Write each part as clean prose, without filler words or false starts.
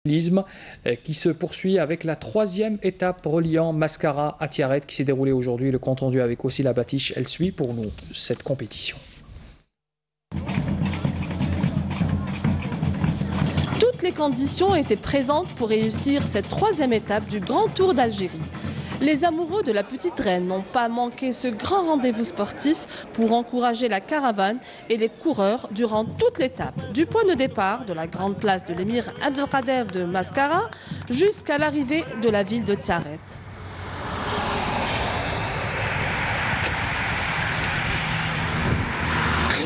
Qui se poursuit avec la troisième étape reliant Mascara à Tiaret qui s'est déroulée aujourd'hui. Le compte rendu avec Wassila Batiche, elle suit pour nous cette compétition. Toutes les conditions étaient présentes pour réussir cette troisième étape du Grand Tour d'Algérie. Les amoureux de la petite reine n'ont pas manqué ce grand rendez-vous sportif pour encourager la caravane et les coureurs durant toute l'étape, du point de départ de la grande place de l'émir Abdelkader de Mascara jusqu'à l'arrivée de la ville de Tiaret.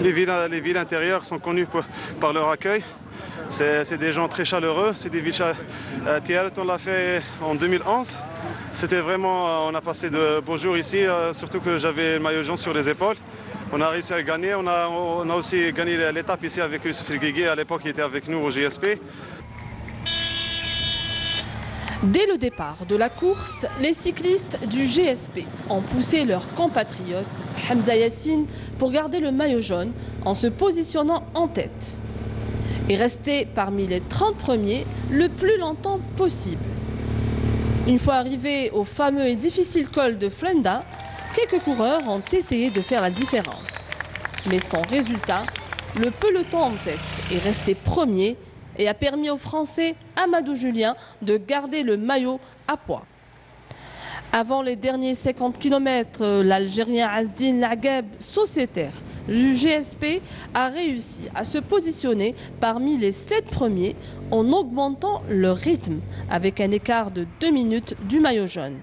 Les villes intérieures sont connues par leur accueil. C'est des gens très chaleureux, c'est des villes Tiaret, on l'a fait en 2011. C'était vraiment, on a passé de beaux jours ici, surtout que j'avais le maillot jaune sur les épaules. On a réussi à le gagner, on a aussi gagné l'étape ici avec Youssef El Guigui, à l'époque il était avec nous au GSP. Dès le départ de la course, les cyclistes du GSP ont poussé leur compatriote Hamza Yassine pour garder le maillot jaune en se positionnant en tête et rester parmi les 30 premiers le plus longtemps possible. Une fois arrivés au fameux et difficile col de Flenda, quelques coureurs ont essayé de faire la différence. Mais sans résultat, le peloton en tête est resté premier et a permis au Français Amadou Julien de garder le maillot à poids. Avant les derniers 50 km, l'Algérien Azdine Lageb, sociétaire du GSP, a réussi à se positionner parmi les 7 premiers en augmentant le rythme avec un écart de 2 minutes du maillot jaune.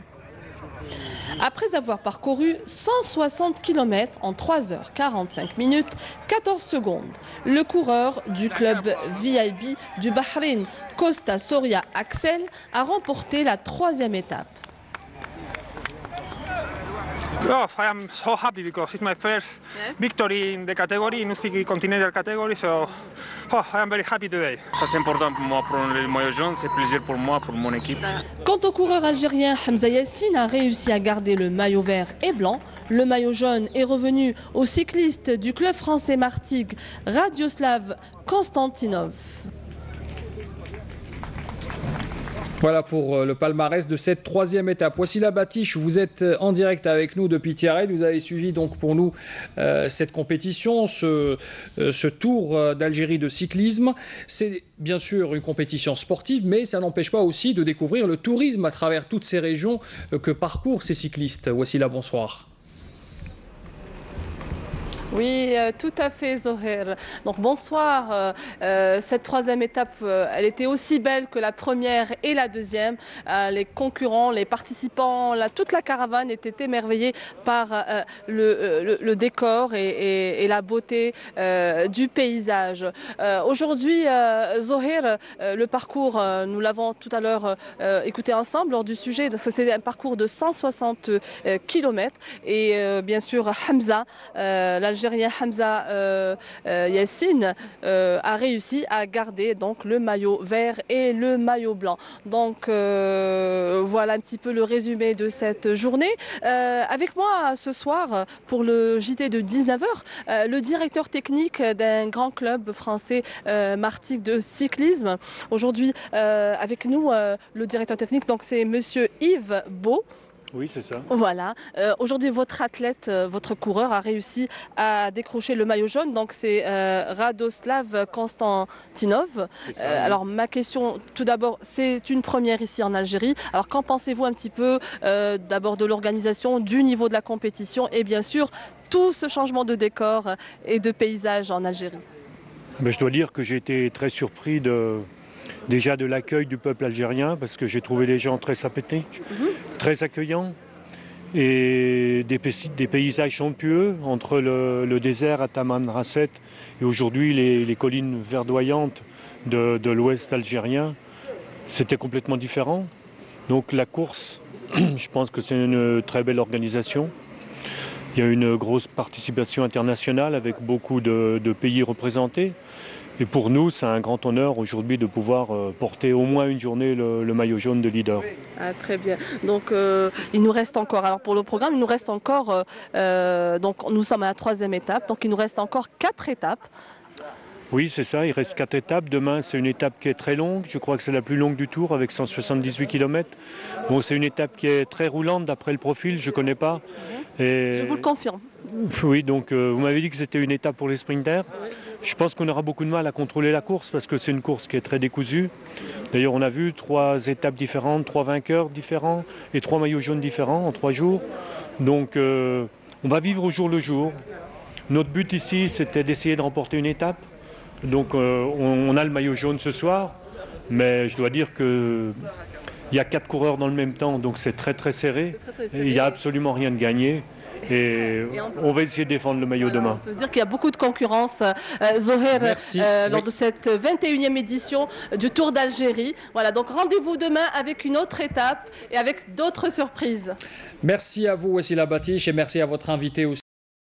Après avoir parcouru 160 km en 3h45 minutes 14 secondes, le coureur du club VIB du Bahreïn, Costa Soria Axel, a remporté la troisième étape. Oh, I am so happy because it's my first victory in the category, in the continental category, so I am very happy today. Ça c'est important pour moi, pour le maillot jaune, c'est plaisir pour moi, pour mon équipe. Quant au coureur algérien Hamza Yassine a réussi à garder le maillot vert et blanc. Le maillot jaune est revenu au cycliste du club français Martigues, Radioslav Konstantinov. Voilà pour le palmarès de cette troisième étape. Wassila Batiche, vous êtes en direct avec nous depuis Tiaret. Vous avez suivi donc pour nous cette compétition, ce tour d'Algérie de cyclisme. C'est bien sûr une compétition sportive, mais ça n'empêche pas aussi de découvrir le tourisme à travers toutes ces régions que parcourent ces cyclistes. Wassila, bonsoir. Oui, tout à fait, Zoher. Donc bonsoir. Cette troisième étape, elle était aussi belle que la première et la deuxième. Les concurrents, les participants, toute la caravane était émerveillée par le décor et la beauté du paysage. Aujourd'hui, Zoher, le parcours, nous l'avons tout à l'heure écouté ensemble lors du sujet. C'est un parcours de 160 km et bien sûr Hamza, l'Algérien Hamza Yassine a réussi à garder donc le maillot vert et le maillot blanc. Donc voilà un petit peu le résumé de cette journée. Avec moi ce soir pour le JT de 19h, le directeur technique d'un grand club français Martigues de cyclisme. Aujourd'hui avec nous le directeur technique, donc c'est monsieur Yves Beau. Oui, c'est ça. Voilà. Aujourd'hui, votre athlète, votre coureur a réussi à décrocher le maillot jaune. Donc, c'est Radoslav Konstantinov. Alors, ma question, tout d'abord, c'est une première ici en Algérie. Alors, qu'en pensez-vous un petit peu d'abord de l'organisation, du niveau de la compétition et bien sûr, tout ce changement de décor et de paysage en Algérie? Je dois dire que j'ai été très surpris déjà de l'accueil du peuple algérien, parce que j'ai trouvé les gens très sympathiques, très accueillants, et des paysages somptueux entre le désert à Taman Rasset et aujourd'hui les collines verdoyantes de l'ouest algérien. C'était complètement différent. Donc la course, je pense que c'est une très belle organisation. Il y a une grosse participation internationale avec beaucoup de pays représentés. Et pour nous, c'est un grand honneur aujourd'hui de pouvoir porter au moins une journée le maillot jaune de leader. Ah, très bien. Donc il nous reste encore, alors pour le programme, il nous reste encore, donc nous sommes à la troisième étape, donc il nous reste encore 4 étapes. Oui, c'est ça, il reste 4 étapes. Demain, c'est une étape qui est très longue. Je crois que c'est la plus longue du Tour avec 178 km. Bon, c'est une étape qui est très roulante d'après le profil, je ne connais pas. Et... Je vous le confirme. Oui, donc vous m'avez dit que c'était une étape pour les sprinters. Je pense qu'on aura beaucoup de mal à contrôler la course parce que c'est une course qui est très décousue. D'ailleurs, on a vu 3 étapes différentes, 3 vainqueurs différents et 3 maillots jaunes différents en 3 jours. Donc on va vivre au jour le jour. Notre but ici, c'était d'essayer de remporter une étape. Donc on a le maillot jaune ce soir, mais je dois dire qu'il y a 4 coureurs dans le même temps, donc c'est très très serré. Il n'y a absolument rien de gagné. Et on va essayer de défendre le maillot demain. On peut dire qu'il y a beaucoup de concurrence, Zoher, lors de cette 21e édition du Tour d'Algérie. Voilà, donc rendez-vous demain avec une autre étape et avec d'autres surprises. Merci à vous, Wassila Batiche, et merci à votre invité aussi.